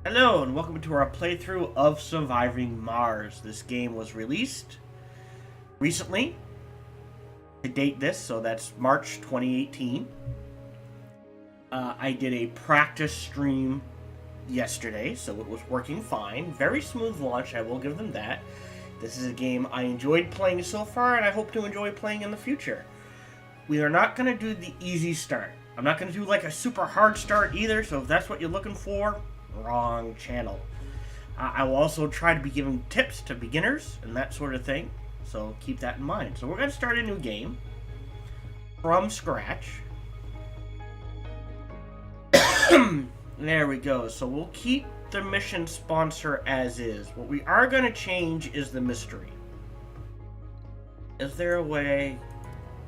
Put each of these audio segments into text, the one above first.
Hello and welcome to our playthrough of Surviving Mars. This game was released recently to date this, so that's March 2018. I did a practice stream yesterday, so it was working fine. Very smooth launch, I will give them that. This is a game I enjoyed playing so far and I hope to enjoy playing in the future. We are not going to do the easy start. I'm not going to do like a super hard start either, so if that's what you're looking for, wrong channel. I will also try to be giving tips to beginners and that sort of thing, so keep that in mind. So we're going to start a new game from scratch. There we go. So we'll keep the mission sponsor as is. What we are going to change is the mystery. Is there a way?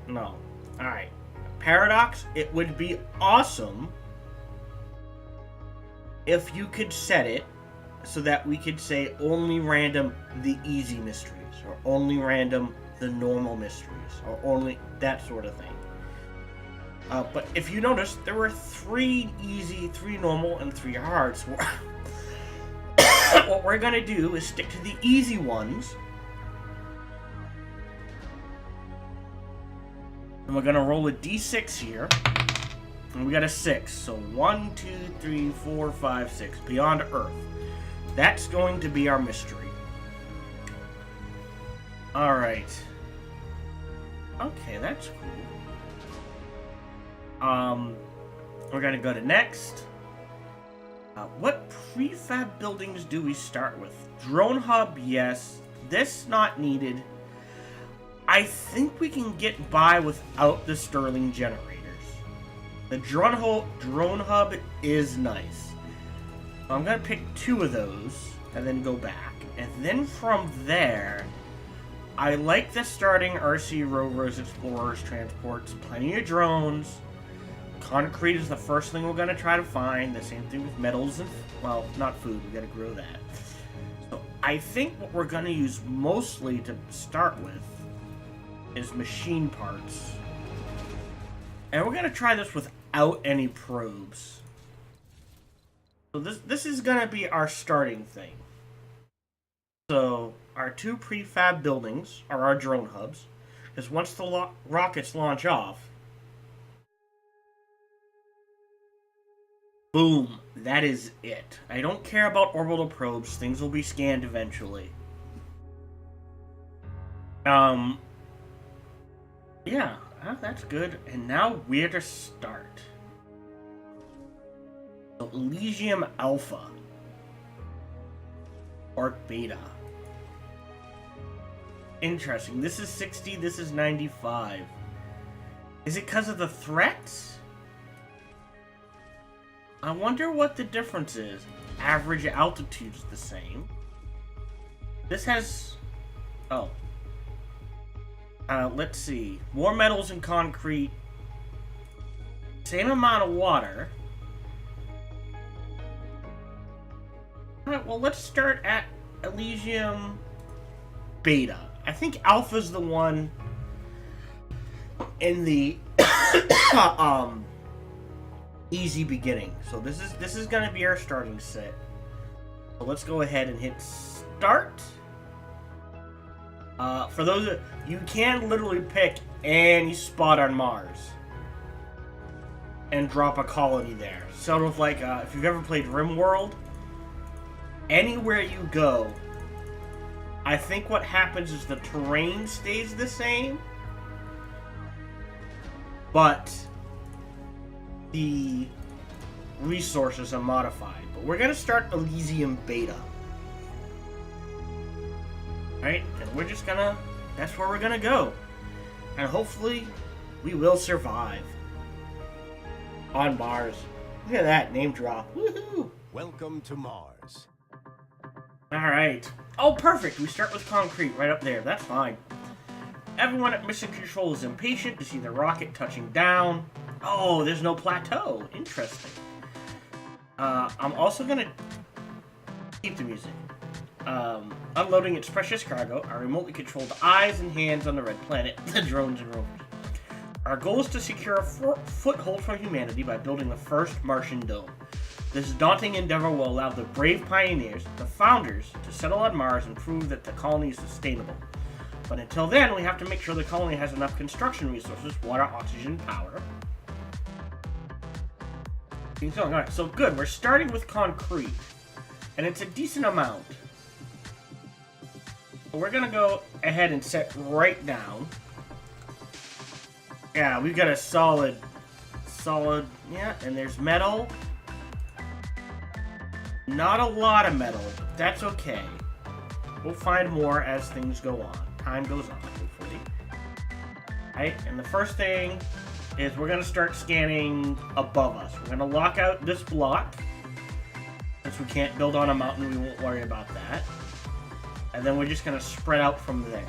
No. Alright. Paradox, it would be awesome if you could set it so that we could say only random the easy mysteries, or only random the normal mysteries, or only that sort of thing. But if you notice, there were 3 easy, 3 normal, and 3 hard. So what we're going to do is stick to the easy ones. And we're going to roll a d6 here. And we got a 6. So 1, 2, 3, 4, 5, 6. Beyond Earth. That's going to be our mystery. Alright. Okay, that's cool. We're going to go to next. What prefab buildings do we start with? Drone hub, yes. This not needed. I think we can get by without the Stirling generators. The drone hub is nice. I'm going to pick 2 of those and then go back. And then from there, I like the starting RC rovers, explorers, transports, plenty of drones. Concrete is the first thing we're going to try to find. The same thing with metals and, well, not food. We got to grow that. So I think what we're going to use mostly to start with is machine parts. And we're going to try this without any probes. So this is going to be our starting thing. So our 2 prefab buildings are our drone hubs. Because once the rockets launch off, boom, that is it. I don't care about orbital probes. Things will be scanned eventually. Yeah, that's good. And now where to start? So Elysium Alpha. Or Beta. Interesting. This is 60, this is 95. Is it because of the threats? I wonder what the difference is. Average altitude's the same. This has... oh. Let's see. More metals and concrete. Same amount of water. Alright, well, let's start at Elysium Beta. I think Alpha's the one in the easy beginning. So this is gonna be our starting set. So let's go ahead and hit start. For those you can literally pick any spot on Mars and drop a colony there. Sort of like if you've ever played RimWorld, anywhere you go, I think what happens is the terrain stays the same, but the resources are modified. But we're gonna start Elysium Beta. Right? And we're just gonna... that's where we're gonna go. And hopefully, we will survive. On Mars. Look at that, name drop. Woohoo! Welcome to Mars. Alright. Oh, perfect! We start with concrete right up there. That's fine. Everyone at Mission Control is impatient to see the rocket touching down. Oh, there's no plateau. Interesting. I'm also gonna keep the music. Unloading its precious cargo, our remotely controlled eyes and hands on the red planet, the drones and rovers. Our goal is to secure a foothold for humanity by building the first Martian dome. This daunting endeavor will allow the brave pioneers, the founders, to settle on Mars and prove that the colony is sustainable. But until then, we have to make sure the colony has enough construction resources, water, oxygen, power. Keep going. Alright, so good. We're starting with concrete. And it's a decent amount. We're gonna go ahead and set right down. Yeah, we've got a solid, yeah, and there's metal. Not a lot of metal, but that's okay. We'll find more as things go on. Time goes on, hopefully. Right, and the first thing is we're gonna start scanning above us. We're gonna lock out this block. Since we can't build on a mountain, we won't worry about that. And then we're just gonna spread out from there.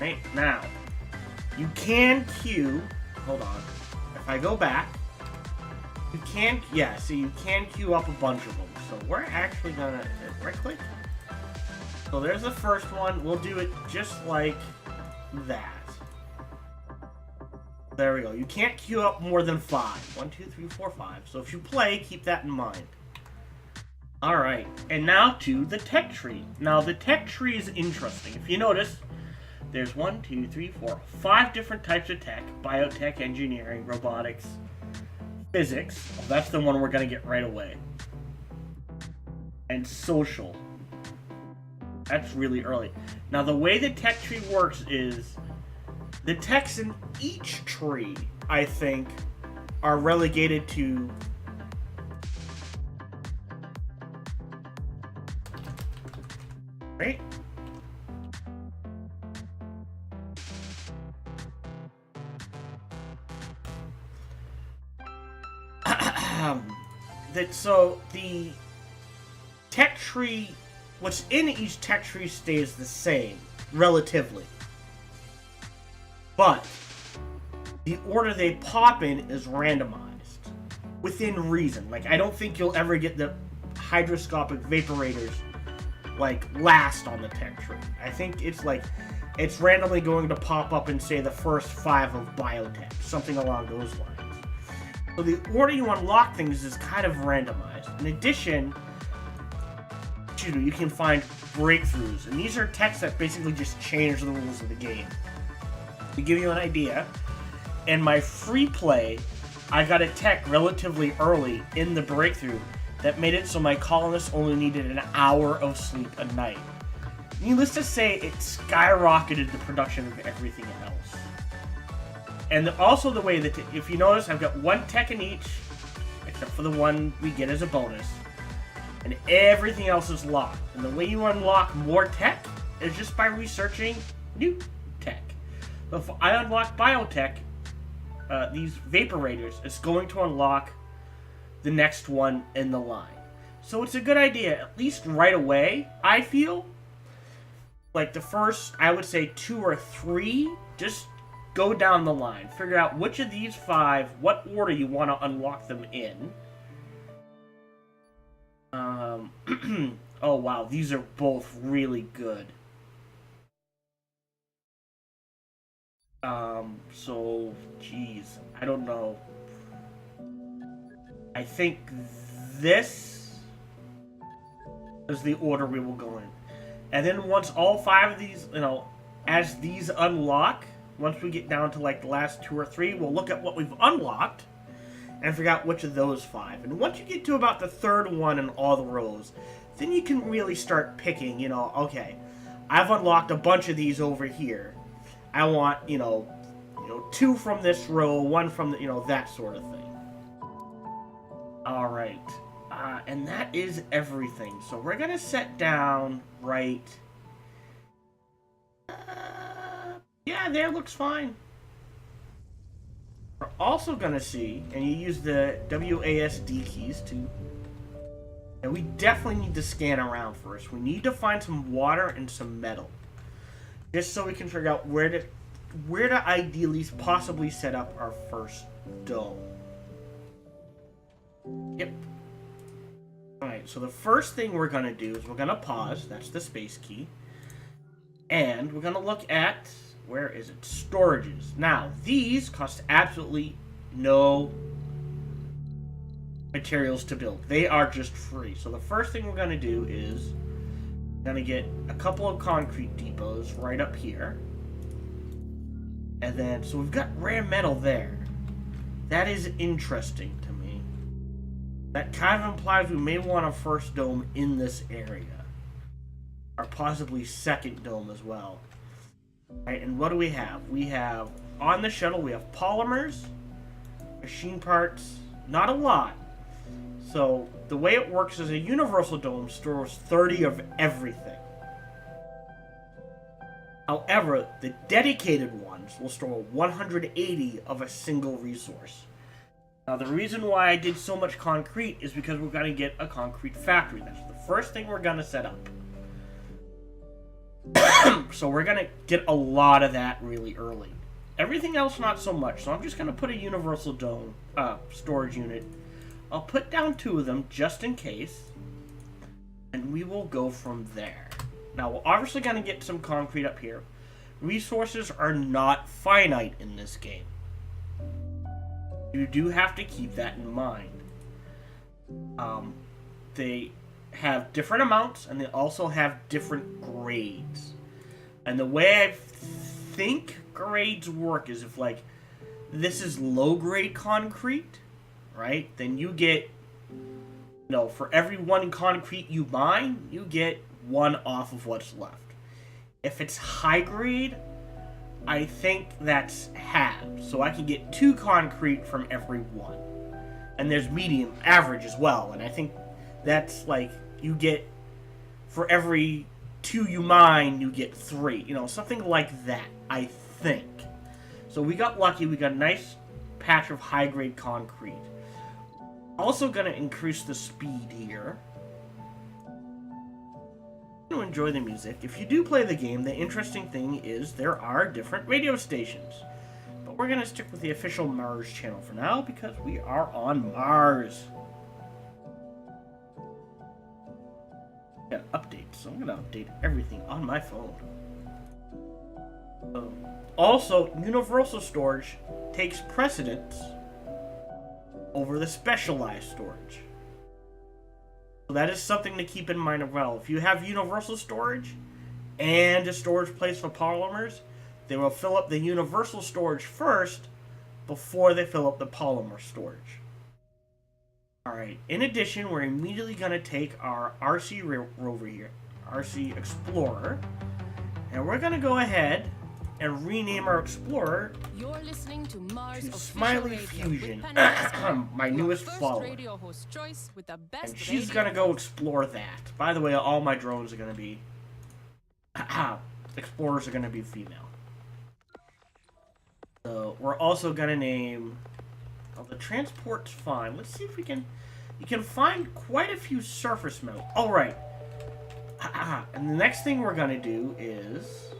Right, now, you can queue, hold on, if I go back, you can, yeah, so you can queue up a bunch of them. So we're actually gonna, right click. So there's the first one, we'll do it just like that. There we go, you can't queue up more than 5. 1, 2, 3, 4, 5. So if you play, keep that in mind. Alright, and now to the tech tree. Now the tech tree is interesting. If you notice, there's 1, 2, 3, 4, 5 different types of tech. Biotech, engineering, robotics, physics. Well, that's the one we're going to get right away. And social. That's really early. Now the way the tech tree works is the techs in each tree, I think, are relegated to right? So the tech tree, what's in each tech tree stays the same, relatively. But the order they pop in is randomized. Within reason. Like, I don't think you'll ever get the hydroscopic vaporators, like, last on the tech tree. I think it's like, it's randomly going to pop up and say the first 5 of biotech. Something along those lines. So the order you unlock things is kind of randomized. In addition, you can find breakthroughs. And these are techs that basically just change the rules of the game. To give you an idea, in my free play, I got a tech relatively early in the breakthrough that made it so my colonists only needed an hour of sleep a night. Needless to say, it skyrocketed the production of everything else. And also the way that, if you notice, I've got 1 tech in each, except for the one we get as a bonus, and everything else is locked. And the way you unlock more tech is just by researching new tech. So if I unlock biotech, these vaporators, it's going to unlock the next one in the line. So it's a good idea, at least right away, I feel. Like the first, I would say 2 or 3, just go down the line. Figure out which of these 5, what order you want to unlock them in. Oh wow, these are both really good. So, geez, I don't know. I think this is the order we will go in. And then once all 5 of these, as these unlock, once we get down to like the last 2 or 3, we'll look at what we've unlocked and figure out which of those 5. And once you get to about the 3rd one in all the rows, then you can really start picking, okay, I've unlocked a bunch of these over here. I want, 2 from this row, 1 from the, that sort of thing. All right. And that is everything. So we're going to set down right... yeah, there looks fine. We're also going to see, and you use the WASD keys to... And we definitely need to scan around first. We need to find some water and some metal. Just so we can figure out where to ideally possibly set up our first dome. Yep. Alright, so the first thing we're going to do is we're going to pause. That's the space key. And we're going to look at, where is it? Storages. Now, these cost absolutely no materials to build. They are just free. So the first thing we're going to do is going to get a couple of concrete depots right up here. And then, so we've got rare metal there. That is interesting to me. That kind of implies we may want a first dome in this area. Or possibly second dome as well. Alright, and what do we have? We have, on the shuttle, we have polymers, machine parts, not a lot. So, the way it works is a universal dome stores 30 of everything. However, the dedicated ones will store 180 of a single resource. Now, the reason why I did so much concrete is because we're going to get a concrete factory. That's the first thing we're going to set up. So we're going to get a lot of that really early. Everything else, not so much. So I'm just going to put a universal dome storage unit. I'll put down 2 of them just in case. And we will go from there. Now, we're obviously going to get some concrete up here. Resources are not finite in this game. You do have to keep that in mind. They have different amounts, and they also have different grades. And the way I think grades work is if, like, this is low-grade concrete, right? Then you get, for every 1 concrete you mine, you get 1 off of what's left. If it's high grade, I think that's halved. So I can get 2 concrete from every 1. And there's medium, average as well. And I think that's like, you get, for every 2 you mine, you get 3. Something like that, I think. So we got lucky. We got a nice patch of high grade concrete. Also going to increase the speed here. To enjoy the music. If you do play the game, the interesting thing is there are different radio stations. But we're going to stick with the official Mars channel for now because we are on Mars. Got updates, so I'm going to update everything on my phone. Also, universal storage takes precedence over the specialized storage. So that is something to keep in mind as well. If you have universal storage and a storage place for polymers, they will fill up the universal storage first before they fill up the polymer storage. Alright, in addition, we're immediately going to take our RC rover here, RC Explorer, and we're going to go ahead and rename our Explorer You're listening to Mars to Official Smiley Radio Fusion, with Penny my your newest first follower. radio host choice with the best And she's radio going to go host. explore that. By the way, all my drones are going to be... Explorers are going to be female. So, we're also going to name... Oh, the transport's fine. Let's see if we can... You can find quite a few surface metal. All right. And the next thing we're going to do is...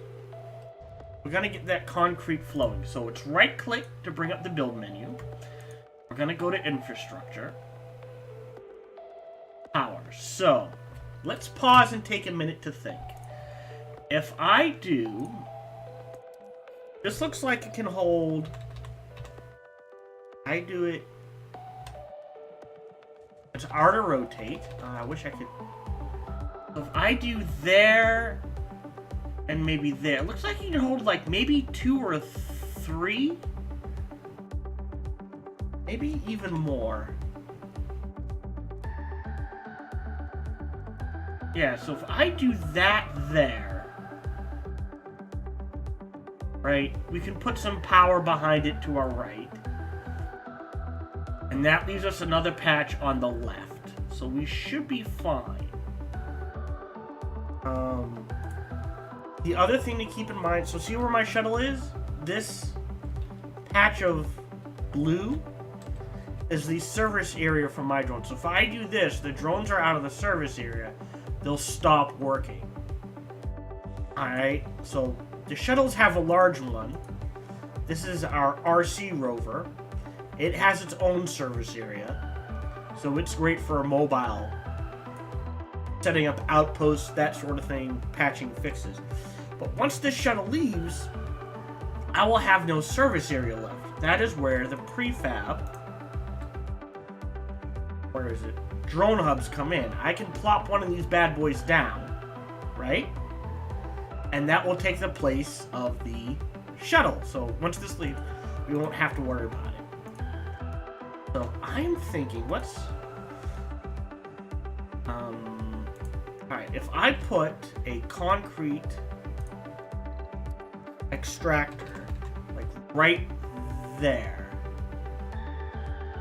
We're going to get that concrete flowing. So it's right-click to bring up the build menu. We're going to go to infrastructure. Power. So, let's pause and take a minute to think. If I do... This looks like it can hold... I do it... It's R to rotate. I wish I could... So if I do there... And maybe there. It looks like you can hold like maybe 2 or 3. Maybe even more. Yeah, so if I do that there, right, we can put some power behind it to our right. And that leaves us another patch on the left. So we should be fine. The other thing to keep in mind, so see where my shuttle is? This patch of blue is the service area for my drone. So if I do this, the drones are out of the service area. They'll stop working. Alright, so the shuttles have a large one. This is our RC rover. It has its own service area. So it's great for a mobile. Setting up outposts, that sort of thing, patching fixes. But once this shuttle leaves, I will have no service area left. That is where the prefab where is it? Drone hubs come in. I can plop one of these bad boys down, right? And that will take the place of the shuttle. So once this leaves, we won't have to worry about it. So I'm thinking, what's... Alright, if I put a concrete extractor, like right there,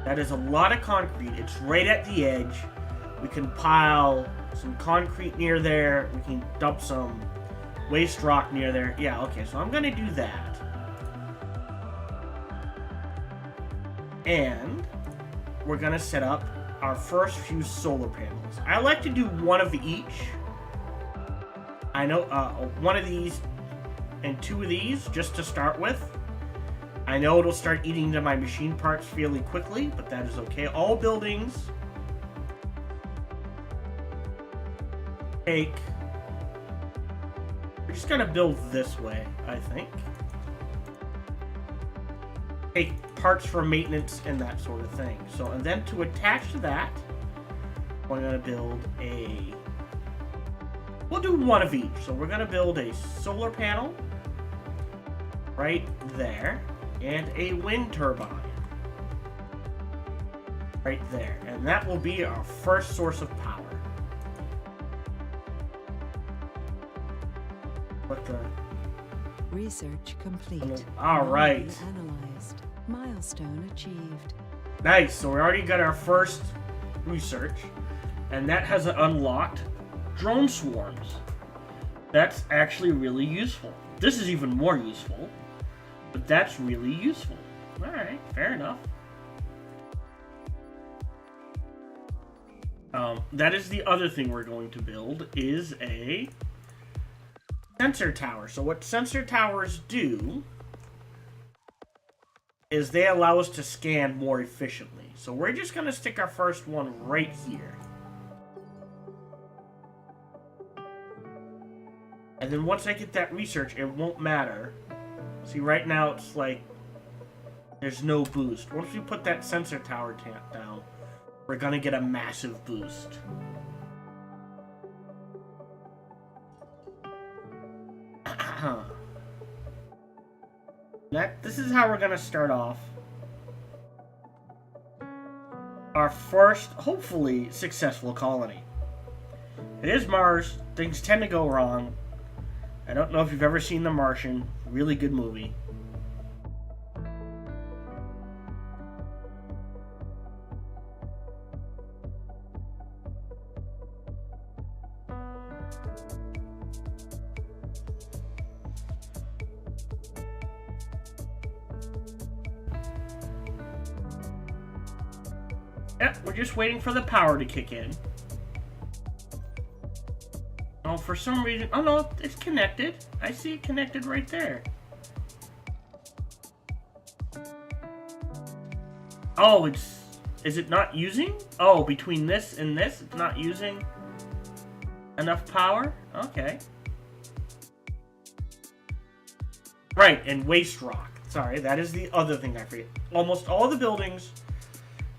that is a lot of concrete. It's right at the edge. We can pile some concrete near there. We can dump some waste rock near there. Yeah, okay, so I'm gonna do that. And we're gonna set up our first few solar panels. I like to do one of each. I know one of these and two of these just to start with. I know it'll start eating into my machine parts fairly quickly, but that is okay. All buildings take... We're just gonna build this way, I think. Take parts for maintenance and that sort of thing. So, and then to attach to that, we're gonna build a... We'll do one of each. So we're gonna build a solar panel right there, and a wind turbine right there. And that will be our first source of power. What the... Research complete. All right. Analyzed. Milestone achieved. Nice. So we already got our first research, and that has unlocked drone swarms. That's actually really useful. This is even more useful, but that's really useful. All right, fair enough. That is the other thing we're going to build, is a sensor tower. So what sensor towers do is they allow us to scan more efficiently. So we're just going to stick our first one right here. And then once I get that research, it won't matter. See, right now it's like there's no boost. Once we put that sensor tower down, we're going to get a massive boost. This is how we're going to start off our first, hopefully, successful colony. It is Mars. Things tend to go wrong. I don't know if you've ever seen The Martian. Really good movie. Yep, we're just waiting for the power to kick in. Oh, for some reason... Oh, no, it's connected. I see it connected right there. Oh, it's... Is it not using? Oh, between this and this, it's not using enough power? Okay. Right, and waste rock. Sorry, that is the other thing I forget. Almost all the buildings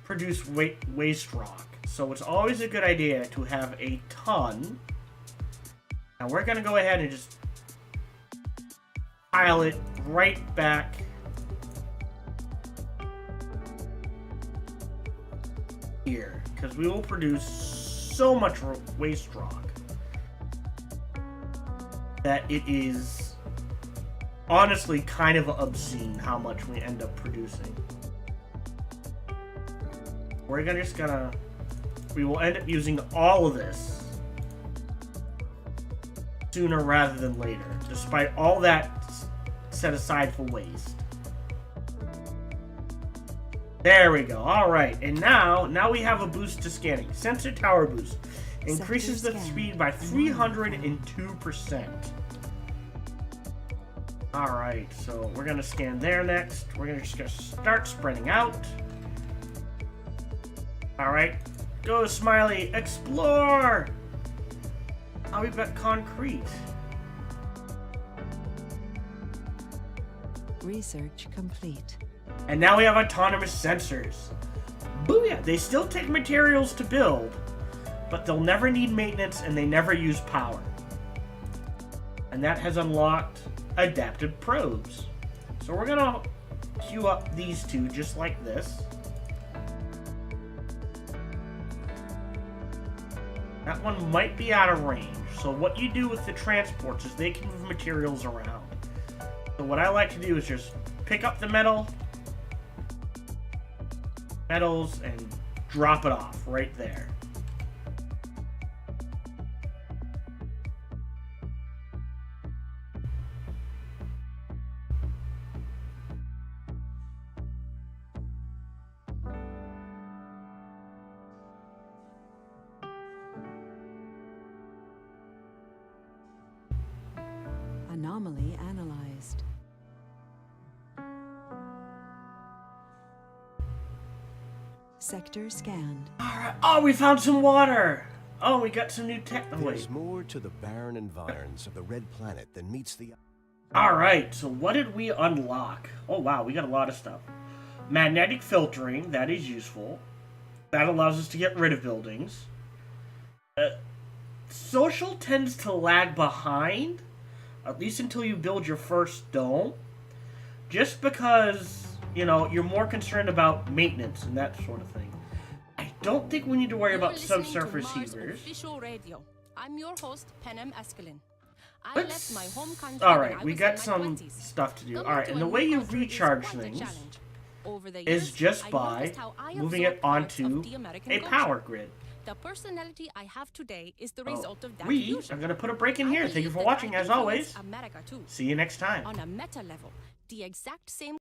produce waste rock. So it's always a good idea to have a ton. Now we're going to go ahead and just pile it right back here, because we will produce so much waste rock that it is honestly kind of obscene how much we end up producing. We're we will end up using all of this sooner rather than later, despite all that set aside for waste. There we go. All right, and now we have a boost to scanning. Sensor tower boost increases the speed by 302%. All right, so we're gonna scan there next. We're just gonna start spreading out. All right, go Smiley, explore. Oh, we've got concrete. Research complete. And now we have autonomous sensors. Booyah! They still take materials to build, but they'll never need maintenance and they never use power. And that has unlocked adapted probes. So we're gonna queue up these two just like this. That one might be out of range. So what you do with the transports is they can move materials around. So what I like to do is just pick up the metals and drop it off right there. Anomaly analyzed. Sector scanned. Alright. Oh, we found some water! Oh, we got some new tech. Oh, wait. There's more to the barren environs of the Red Planet than meets the... Alright, so what did we unlock? Oh, wow, we got a lot of stuff. Magnetic filtering, that is useful. That allows us to get rid of buildings. Social tends to lag behind, at least until you build your first dome. Just because, you know, you're more concerned about maintenance and that sort of thing. I don't think we need to worry You're about listening subsurface to Mars heaters. Official Radio. I'm your host, Penem Eskelin. I Let's... left my home country Alright, when I we was got in my some 20s. stuff to do. Coming Alright, to and a the new way you country is recharge quite a things challenge. Over the is years, just I've by noticed how I moving it absorb parts onto of the American a culture. power grid. The personality I have today is the Oh, result of that we fusion. are going to put a break in I here. Thank you believe for that watching I as always. influence America too. See you next time. On a meta level, the exact same